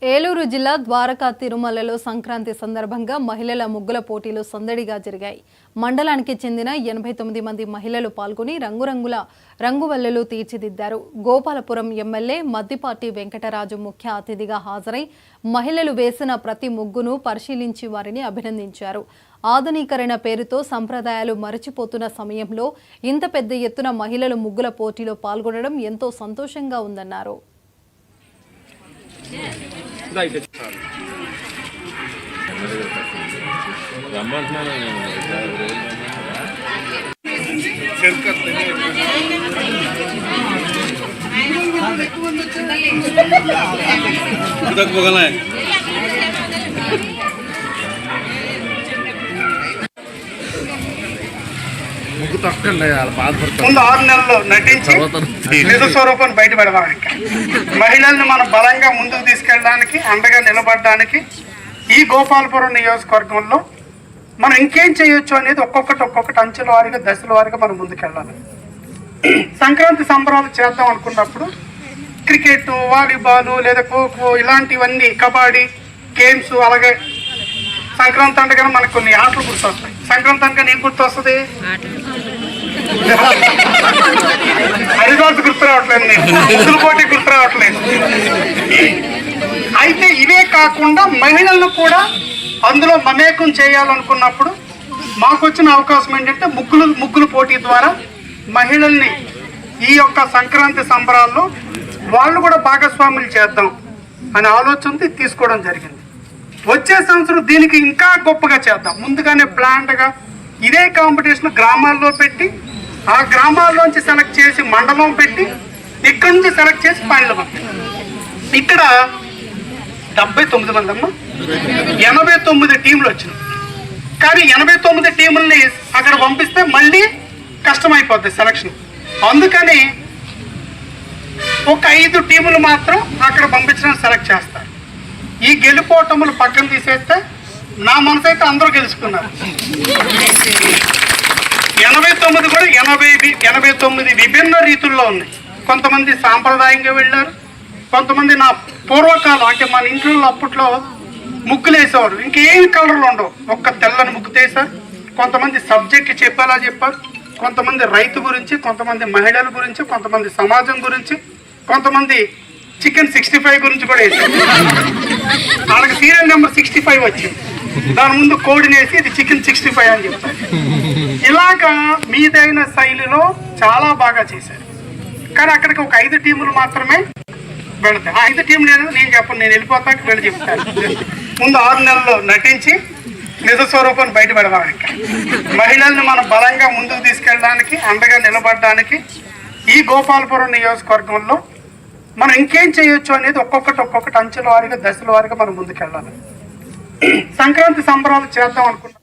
ఏలూరు జిల్లా ద్వారకా తిరుమలలో సంక్రాంతి సందర్భంగా మహిళల ముగ్గుల పోటీలు సందడిగా జరిగాయి. మండలానికి చెందిన 89 మంది మహిళలు పాల్గొని రంగురంగుల రంగువల్లులు తీర్చిదిద్దారు. గోపాలపురం ఎమ్మెల్యే మద్దిపాటి వెంకటరాజు ముఖ్య అతిథిగా హాజరై మహిళలు వేసిన ప్రతి ముగ్గును పరిశీలించి వారిని అభినందించారు. ఆధునీకరణ పేరుతో సంప్రదాయాలు మరచిపోతున్న సమయంలో ఇంత పెద్ద ఎత్తున మహిళలు ముగ్గుల పోటీలో పాల్గొనడం ఎంతో సంతోషంగా ఉందన్నారు. ముందు 6 నెలల్లో నటించి నిజ స్వరూపాన్ని బయటపెడదాం. ఇంకా మహిళల్ని మనం బలంగా ముందుకు తీసుకెళ్ళడానికి, అండగా నిలబడడానికి ఈ గోపాలపురం నియోజకవర్గంలో మనం ఇంకేం చేయొచ్చు అనేది ఒక్కొక్కటి అంచెల వారిగా, దశల వారిగా మనం ముందుకెళ్ళాలి. సంక్రాంతి సంబరాలు చేద్దాం అనుకున్నప్పుడు క్రికెట్, వాలీబాల్ లేదా ఖోఖో ఇలాంటివన్నీ, కబడ్డీ గేమ్స్, అలాగే సంక్రాంతి అంటగానే మనకు కొన్ని ఆటలు గుర్తొస్తాయి. సంక్రాంతి అంటగానే ఏం గుర్తొస్తుంది? హరిదాసు గుర్తు రావట్లేదు, ముగ్గులు పోటీ గుర్తు రావట్లేదు. అయితే ఇవే కాకుండా మహిళలను కూడా అందులో మమేకం చేయాలనుకున్నప్పుడు మాకు వచ్చిన అవకాశం ఏంటంటే ముగ్గులు పోటీ ద్వారా మహిళల్ని ఈ యొక్క సంక్రాంతి సంబరాల్లో వాళ్ళు కూడా భాగస్వాములు చేద్దాం అనే ఆలోచనతో తీసుకోవడం జరిగింది. వచ్చే సంవత్సరం దీనికి ఇంకా గొప్పగా చేద్దాం. ముందుగానే ప్లాన్డ్గా ఇదే కాంపిటీషన్ గ్రామాల్లో పెట్టి, ఆ గ్రామాల్లోంచి సెలెక్ట్ చేసి మండలం పెట్టి, ఇక్కడి నుంచి సెలెక్ట్ చేసి పనులు పంపి. ఇక్కడ 79 మంది అమ్మ 89 టీంలు వచ్చినాయి. కానీ 89 టీముల్ని అక్కడ పంపిస్తే మళ్ళీ కష్టమైపోద్ది సెలక్షన్. అందుకని ఒక 5 టీములు మాత్రం అక్కడ పంపించడానికి సెలెక్ట్ చేస్తారు. ఈ గెలుపోటములు పక్కన తీసేస్తే నా మనసు అయితే అందరూ గెలుచుకున్నారు. 89 కూడా 89 విభిన్న రీతుల్లో ఉన్నాయి. కొంతమంది సాంప్రదాయంగా వెళ్ళారు, కొంతమంది నా పూర్వకాలం అంటే మన ఇంట్లో అప్పట్లో ముగ్గులు వేసేవారు, ఇంకేం కలర్లు ఉండవు, ఒక్క తెల్లని ముగ్గు తీశారు. కొంతమంది సబ్జెక్ట్ చెప్పేలా చెప్పారు, కొంతమంది రైతు గురించి, కొంతమంది మహిళల గురించి, కొంతమంది సమాజం గురించి, కొంతమంది చికెన్ 65 గురించి కూడా వేసారు. వాళ్ళకి సీరియల్ నెంబర్ 65 వచ్చింది, దాని ముందు కోడిని వేసి ఇది చికెన్ 65 అని చెప్తారు. ఇలాగా మీదైన శైలిలో చాలా బాగా చేశారు. కానీ అక్కడికి ఒక 5 టీములు మాత్రమే వెళతాయి. ఆ 5 టీములు ఏదో నేను చెప్పను, నేను వెళ్ళిపోతాక వెళ్ళి చెప్తాను. ముందు 6 నెలల్లో నటించి నిజ స్వరూపాన్ని బయటపెడదాం. ఇంకా మహిళల్ని మనం బలంగా ముందుకు తీసుకెళ్ళడానికి, అండగా నిలబడడానికి ఈ గోపాలపురం నియోజకవర్గంలో మనం ఇంకేం చేయొచ్చు అనేది ఒక్కొక్కటి అంచెల వారిగా, దశల వారిగా మనం ముందుకెళ్ళాలి. సంక్రాంతి సంబరాలు చేద్దాం అనుకున్నాం.